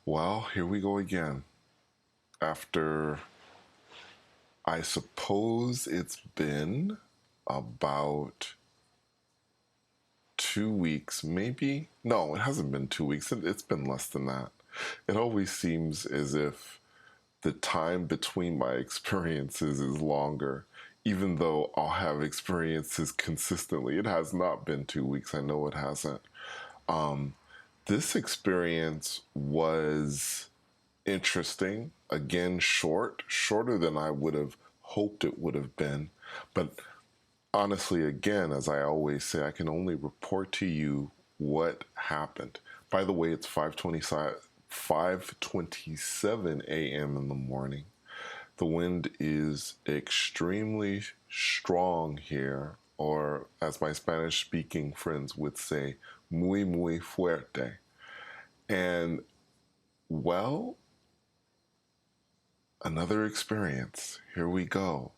Well, here we go again. After, I suppose it's been about 2 weeks, maybe? No, it hasn't been 2 weeks. It's been less than that. It always seems as if the time between my experiences is longer, even though I'll have experiences consistently. It has not been 2 weeks. I know it hasn't. This experience was interesting. Again, shorter than I would have hoped it would have been. But honestly, again, as I always say, I can only report to you what happened. By the way, it's 5:27 a.m. in the morning. The wind is extremely strong here, or as my Spanish speaking friends would say, muy fuerte. And well, another experience. Here we go.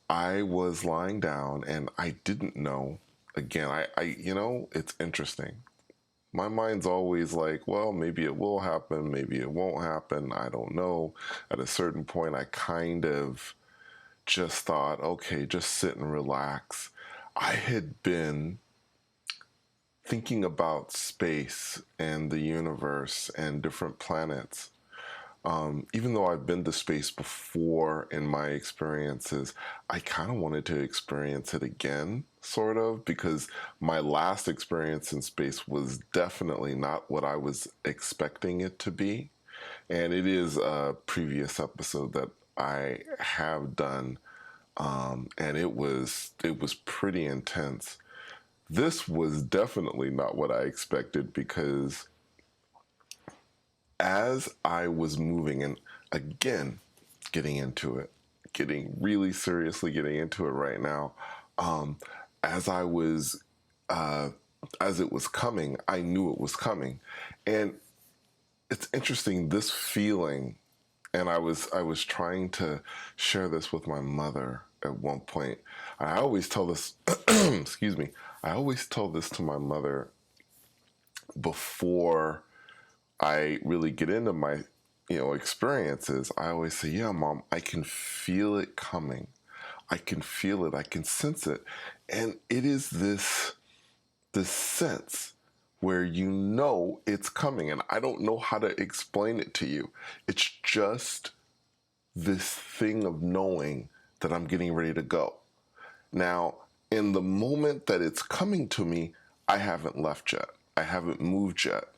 I was lying down and I didn't know. Again, it's interesting. My mind's always like, well, maybe it will happen, maybe it won't happen. I don't know. At a certain point, I kind of just thought, okay, just sit and relax. I had been thinking about space and the universe and different planets. Even though I've been to space before in my experiences, I kind of wanted to experience it again, sort of, because my last experience in space was definitely not what I was expecting it to be. And it is a previous episode that I have done, and it was pretty intense. This was definitely not what I expected because as I was moving, and again, getting into it, getting really seriously getting into it right now, um, as I was, uh, as it was coming, I knew it was coming, and it's interesting this feeling, and I was trying to share this with my mother at one point. I always tell this, excuse me, I always tell this to my mother before I really get into my, experiences. I always say, "Yeah, Mom, I can feel it coming. I can feel it. I can sense it." And it is this sense where you know it's coming, and I don't know how to explain it to you. It's just this thing of knowing that I'm getting ready to go. Now, in the moment that it's coming to me, I haven't left yet. I haven't moved yet.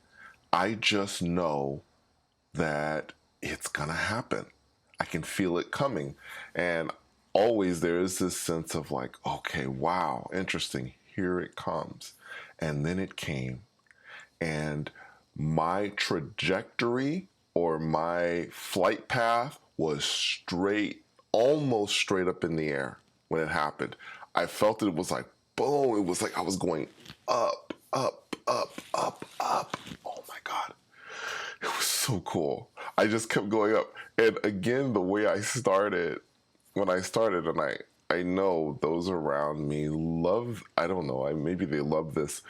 I just know that it's gonna happen. I can feel it coming. And always there is this sense of like, okay, wow, interesting, here it comes. And then it came. And my trajectory or my flight path was straight, almost straight up in the air when it happened. I felt it was like, boom, it was like I was going up, up, up, up, up. Oh my God. It was so cool. I just kept going up. And again, the way I started, when I started, and I know those around me love, I don't know, maybe they love this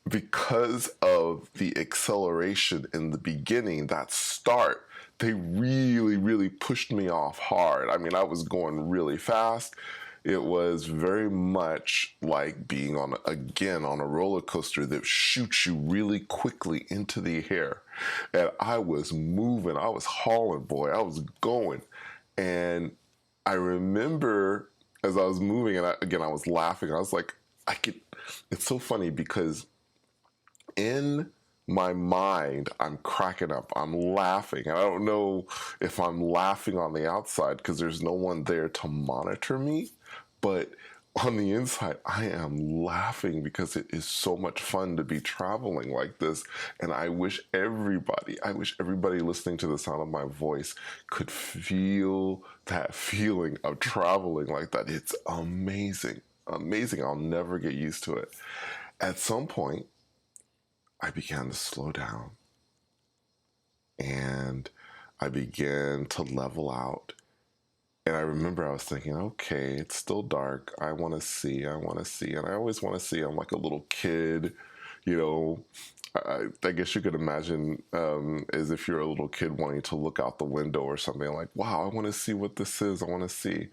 because of the acceleration in the beginning, that start, they really, really pushed me off hard. I mean, I was going really fast. It was very much like being again, on a roller coaster that shoots you really quickly into the air. And I was moving, I was hauling, boy, I was going. And I remember as I was moving, and again, I was laughing. I was like, it's so funny because in my mind, I'm cracking up. I'm laughing. And I don't know if I'm laughing on the outside because there's no one there to monitor me. But on the inside, I am laughing because it is so much fun to be traveling like this. And I wish everybody listening to the sound of my voice could feel that feeling of traveling like that. It's amazing. Amazing. I'll never get used to it. At some point, I began to slow down and I began to level out. And I remember I was thinking, okay, it's still dark. I want to see. And I always want to see. I'm like a little kid, you know, I guess you could imagine as if you're a little kid wanting to look out the window or something like, wow, I want to see what this is. I want to see.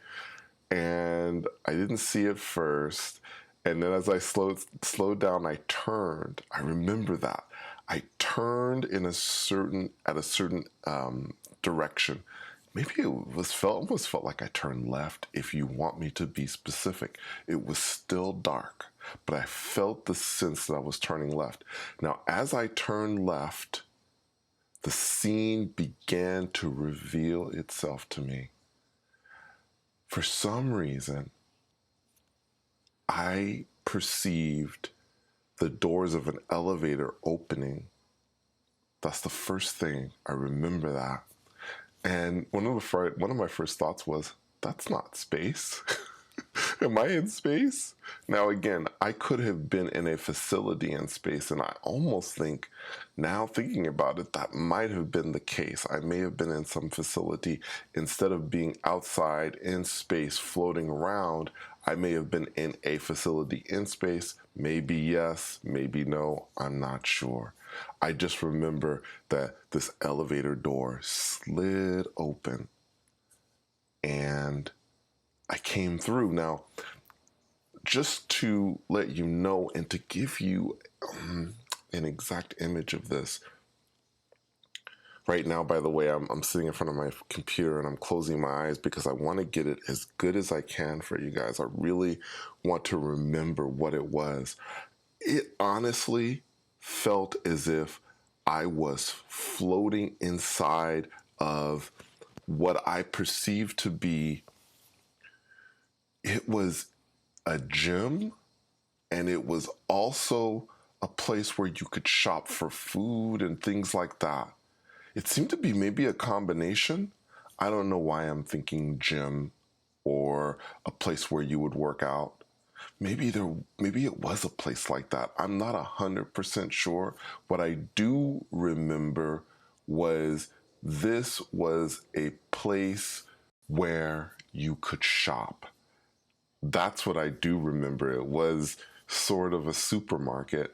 And I didn't see it first. And then as I slowed down, I turned. I remember that. I turned in at a certain direction. Maybe almost felt like I turned left. If you want me to be specific, it was still dark, but I felt the sense that I was turning left. Now, as I turned left, the scene began to reveal itself to me. For some reason, I perceived the doors of an elevator opening. That's the first thing. I remember that. And one of my first thoughts was, that's not space. Am I in space? Now, again, I could have been in a facility in space, and I almost think, now thinking about it, that might have been the case. I may have been in some facility. Instead of being outside in space floating around, I may have been in a facility in space. Maybe yes, maybe no, I'm not sure. I just remember that this elevator door slid open and I came through. Now, just to let you know and to give you an exact image of this, right now, by the way, I'm sitting in front of my computer and I'm closing my eyes because I want to get it as good as I can for you guys. I really want to remember what it was. It honestly felt as if I was floating inside of what I perceived to be, it was a gym, and it was also a place where you could shop for food and things like that. It seemed to be maybe a combination. I don't know why I'm thinking gym or a place where you would work out. Maybe it was a place like that. I'm not 100% sure. What I do remember was this was a place where you could shop. That's what I do remember. It was sort of a supermarket.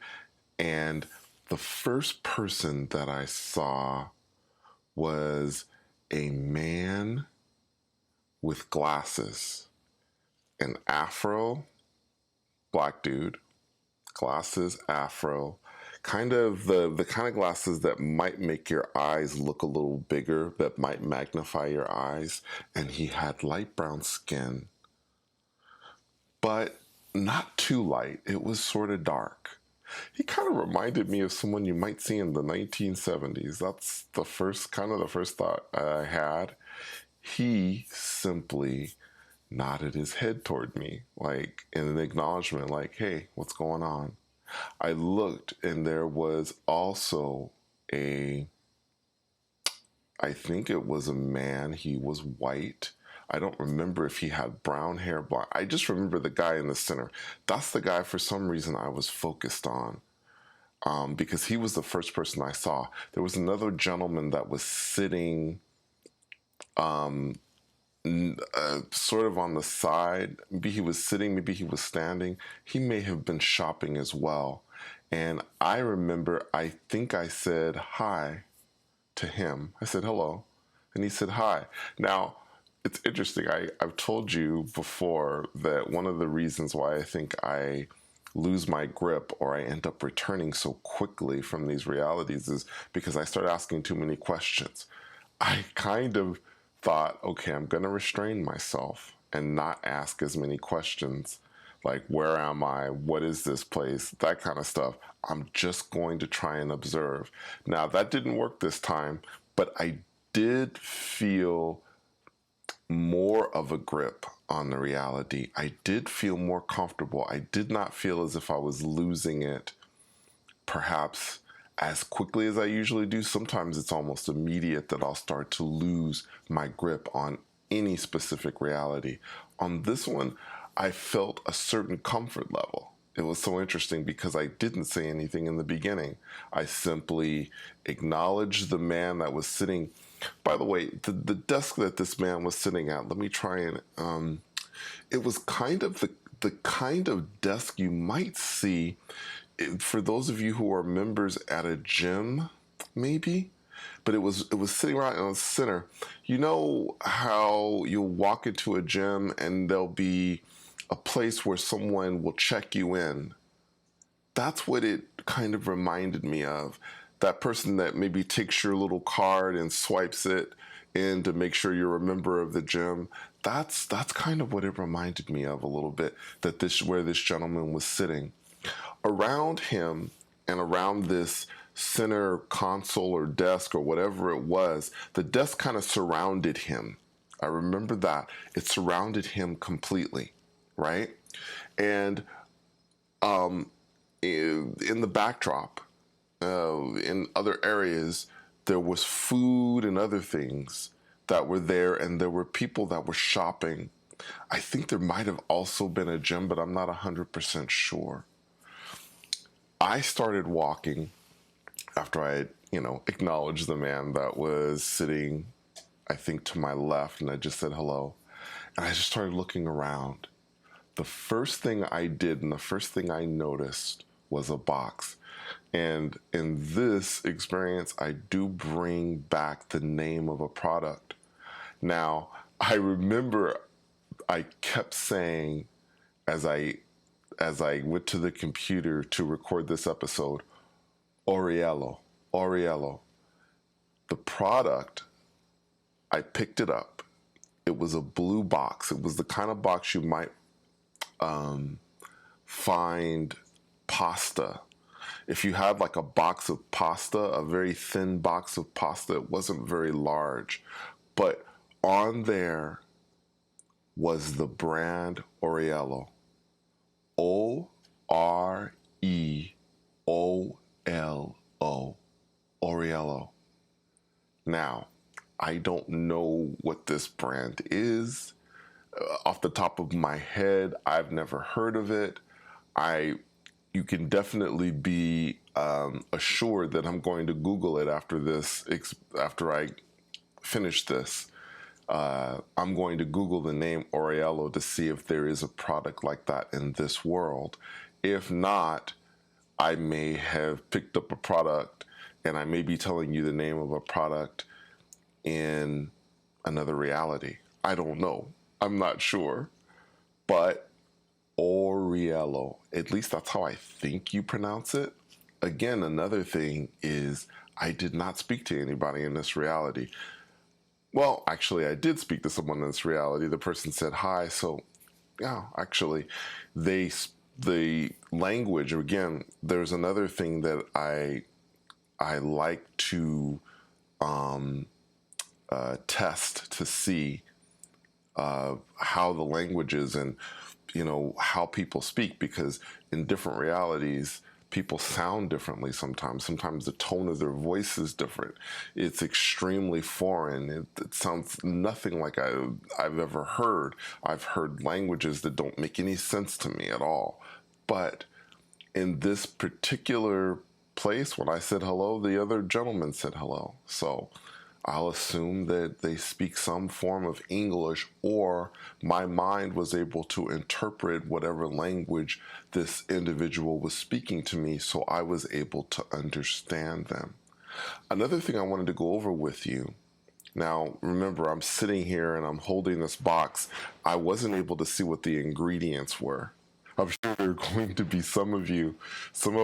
And the first person that I saw was a man with glasses, an afro, black dude, glasses, afro, kind of the kind of glasses that might make your eyes look a little bigger, that might magnify your eyes. And he had light brown skin, but not too light. It was sort of dark. He kind of reminded me of someone you might see in the 1970s. That's the first thought I had. He simply nodded his head toward me, like in an acknowledgement, like, hey, what's going on? I looked, and there was also I think it was a man. He was white. I don't remember if he had brown hair, black. I just remember the guy in the center. That's the guy, for some reason, I was focused on. Because he was the first person I saw. There was another gentleman that was sitting sort of on the side. Maybe he was sitting, maybe he was standing. He may have been shopping as well. And I remember, I think I said hi to him. I said hello, and he said hi. Now, it's interesting. I've told you before that one of the reasons why I think I lose my grip or I end up returning so quickly from these realities is because I start asking too many questions. I kind of thought, okay, I'm going to restrain myself and not ask as many questions like, where am I? What is this place? That kind of stuff. I'm just going to try and observe. Now, that didn't work this time, but I did feel more of a grip on the reality. I did feel more comfortable. I did not feel as if I was losing it, perhaps as quickly as I usually do. Sometimes it's almost immediate that I'll start to lose my grip on any specific reality. On this one, I felt a certain comfort level. It was so interesting because I didn't say anything in the beginning. I simply acknowledged the man that was sitting. By the way, the desk that this man was sitting at, let me try and, it was kind of the kind of desk you might see for those of you who are members at a gym, maybe, but it was sitting right in the center. You know how you'll walk into a gym and there'll be a place where someone will check you in. That's what it kind of reminded me of. That person that maybe takes your little card and swipes it in to make sure you're a member of the gym. That's kind of what it reminded me of a little bit. That this where this gentleman was sitting. Around him and around this center console or desk or whatever it was, the desk kind of surrounded him. I remember that. It surrounded him completely, right? And in the backdrop, in other areas, there was food and other things that were there, and there were people that were shopping. I think there might have also been a gym, but I'm not 100% sure. I started walking after I, acknowledged the man that was sitting, I think, to my left, and I just said hello. And I just started looking around. The first thing I did and the first thing I noticed was a box. And in this experience, I do bring back the name of a product. Now, I remember I kept saying as I went to the computer to record this episode, Oriello. The product, I picked it up. It was a blue box. It was the kind of box you might find pasta. If you had like a box of pasta, a very thin box of pasta, it wasn't very large. But on there was the brand Oriello. O-R-E-O-L-O. Oriello. Now, I don't know what this brand is. Off the top of my head, I've never heard of it. You can definitely be assured that I'm going to Google it after I finish this. I'm going to Google the name Oriello to see if there is a product like that in this world. If not, I may have picked up a product and I may be telling you the name of a product in another reality. I don't know. I'm not sure. But Oriello, at least that's how I think you pronounce it. Again, another thing is I did not speak to anybody in this reality. Well, actually, I did speak to someone in this reality. The person said hi. So, yeah, actually, the language, again, there's another thing that I like to test to see how the language is and, how people speak, because in different realities, people sound differently sometimes. Sometimes the tone of their voice is different. It's extremely foreign. It sounds nothing like I've ever heard. I've heard languages that don't make any sense to me at all. But in this particular place, when I said hello, the other gentleman said hello. So I'll assume that they speak some form of English, or my mind was able to interpret whatever language this individual was speaking to me, so I was able to understand them. Another thing I wanted to go over with you. Now, remember, I'm sitting here and I'm holding this box. I wasn't able to see what the ingredients were. I'm sure there are going to be some of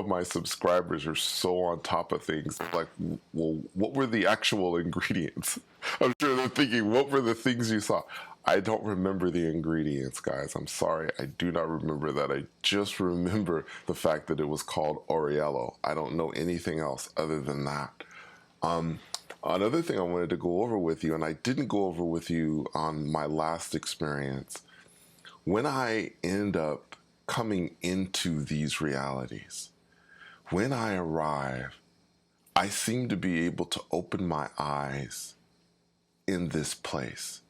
my subscribers are so on top of things. Like, well, what were the actual ingredients? I'm sure they're thinking, what were the things you saw? I don't remember the ingredients, guys. I'm sorry. I do not remember that. I just remember the fact that it was called Oriello. I don't know anything else other than that. Another thing I wanted to go over with you, and I didn't go over with you on my last experience, when I end up coming into these realities, when I arrive, I seem to be able to open my eyes in this place.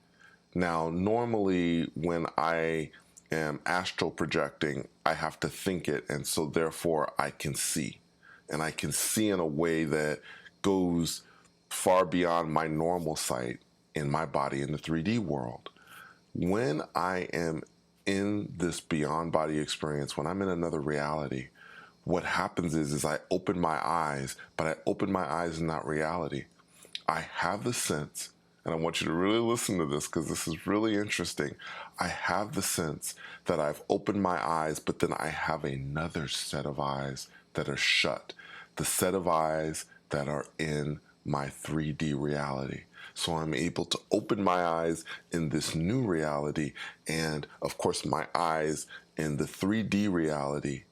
Now, normally when I am astral projecting, I have to think it, and so therefore I can see. And I can see in a way that goes far beyond my normal sight in my body in the 3D world. When I am in this beyond body experience, when I'm in another reality, what happens is I open my eyes, but I open my eyes in that reality. I have the sense, and I want you to really listen to this because this is really interesting. I have the sense that I've opened my eyes, but then I have another set of eyes that are shut. The set of eyes that are in my 3D reality. So I'm able to open my eyes in this new reality, and of course, my eyes in the 3D reality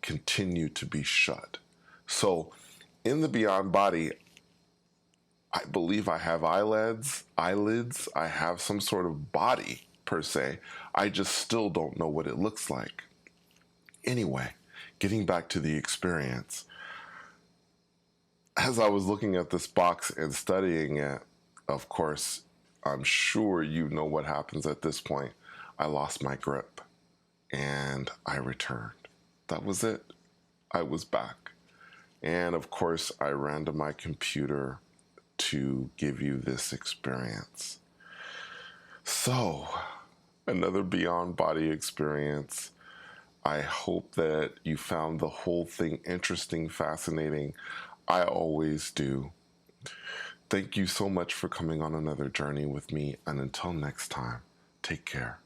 continue to be shut. So in the beyond body, I believe I have eyelids, I have some sort of body per se. I just still don't know what it looks like. Anyway, getting back to the experience, as I was looking at this box and studying it, of course, I'm sure you know what happens at this point. I lost my grip and I returned. That was it. I was back. And of course, I ran to my computer to give you this experience. So, another beyond body experience. I hope that you found the whole thing interesting, fascinating. I always do. Thank you so much for coming on another journey with me, and until next time, take care.